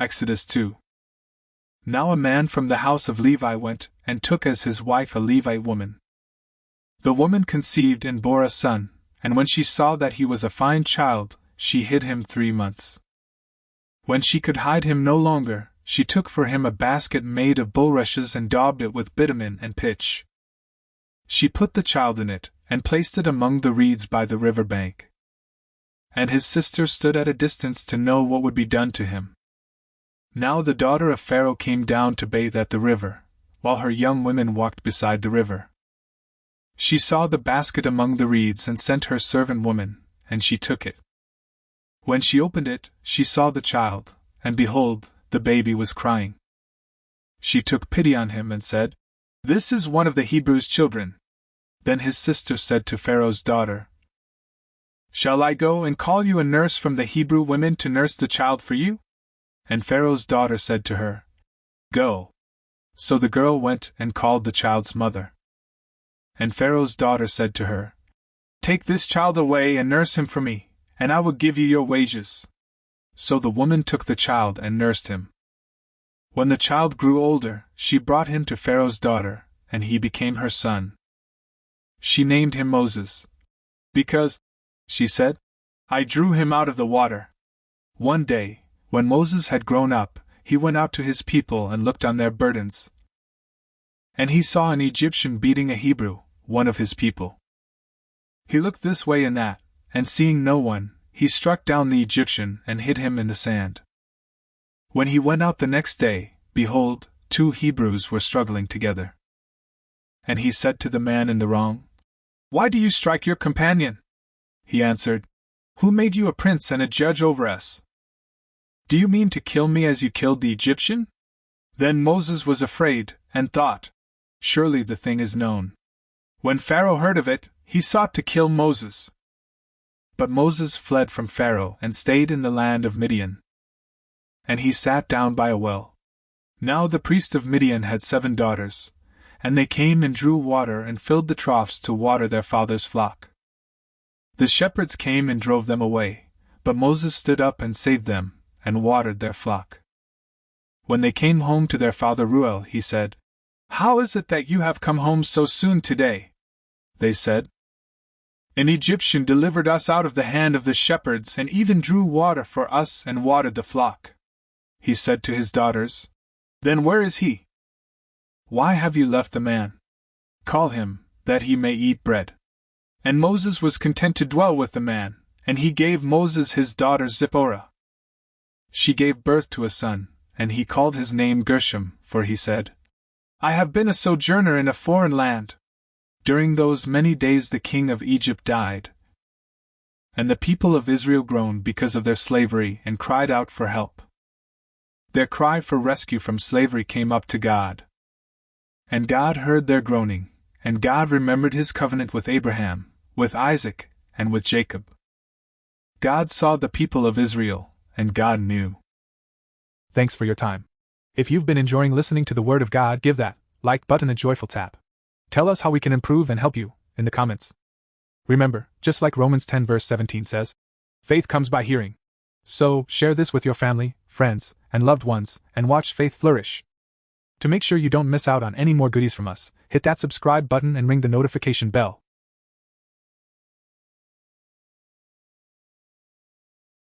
Exodus 2. Now a man from the house of Levi went, and took as his wife a Levite woman. The woman conceived and bore a son, and when she saw that he was a fine child, she hid him 3 months. When she could hide him no longer, she took for him a basket made of bulrushes and daubed it with bitumen and pitch. She put the child in it, and placed it among the reeds by the river bank. And his sister stood at a distance to know what would be done to him. Now the daughter of Pharaoh came down to bathe at the river, while her young women walked beside the river. She saw the basket among the reeds and sent her servant woman, and she took it. When she opened it, she saw the child, and behold, the baby was crying. She took pity on him and said, "This is one of the Hebrews' children." Then his sister said to Pharaoh's daughter, "Shall I go and call you a nurse from the Hebrew women to nurse the child for you?" And Pharaoh's daughter said to her, "Go." So the girl went and called the child's mother. And Pharaoh's daughter said to her, "Take this child away and nurse him for me, and I will give you your wages." So the woman took the child and nursed him. When the child grew older, she brought him to Pharaoh's daughter, and he became her son. She named him Moses, because, she said, "I drew him out of the water." One day, when Moses had grown up, he went out to his people and looked on their burdens. And he saw an Egyptian beating a Hebrew, one of his people. He looked this way and that, and seeing no one, he struck down the Egyptian and hid him in the sand. When he went out the next day, behold, 2 Hebrews were struggling together. And he said to the man in the wrong, "Why do you strike your companion?" He answered, "Who made you a prince and a judge over us? Do you mean to kill me as you killed the Egyptian?" Then Moses was afraid, and thought, "Surely the thing is known." When Pharaoh heard of it, he sought to kill Moses. But Moses fled from Pharaoh and stayed in the land of Midian. And he sat down by a well. Now the priest of Midian had 7 daughters, and they came and drew water and filled the troughs to water their father's flock. The shepherds came and drove them away, but Moses stood up and saved them, and watered their flock. When they came home to their father Reuel, he said, "How is it that you have come home so soon today?" They said, "An Egyptian delivered us out of the hand of the shepherds and even drew water for us and watered the flock." He said to his daughters, "Then where is he? Why have you left the man? Call him, that he may eat bread." And Moses was content to dwell with the man, and he gave Moses his daughter Zipporah. She gave birth to a son, and he called his name Gershom, for he said, "I have been a sojourner in a foreign land." During those many days the king of Egypt died. And the people of Israel groaned because of their slavery and cried out for help. Their cry for rescue from slavery came up to God. And God heard their groaning, and God remembered his covenant with Abraham, with Isaac, and with Jacob. God saw the people of Israel, and God knew. Thanks for your time. If you've been enjoying listening to the Word of God, give that like button a joyful tap. Tell us how we can improve and help you in the comments. Remember, just like Romans 10 verse 17 says, faith comes by hearing. So, share this with your family, friends, and loved ones, and watch faith flourish. To make sure you don't miss out on any more goodies from us, hit that subscribe button and ring the notification bell.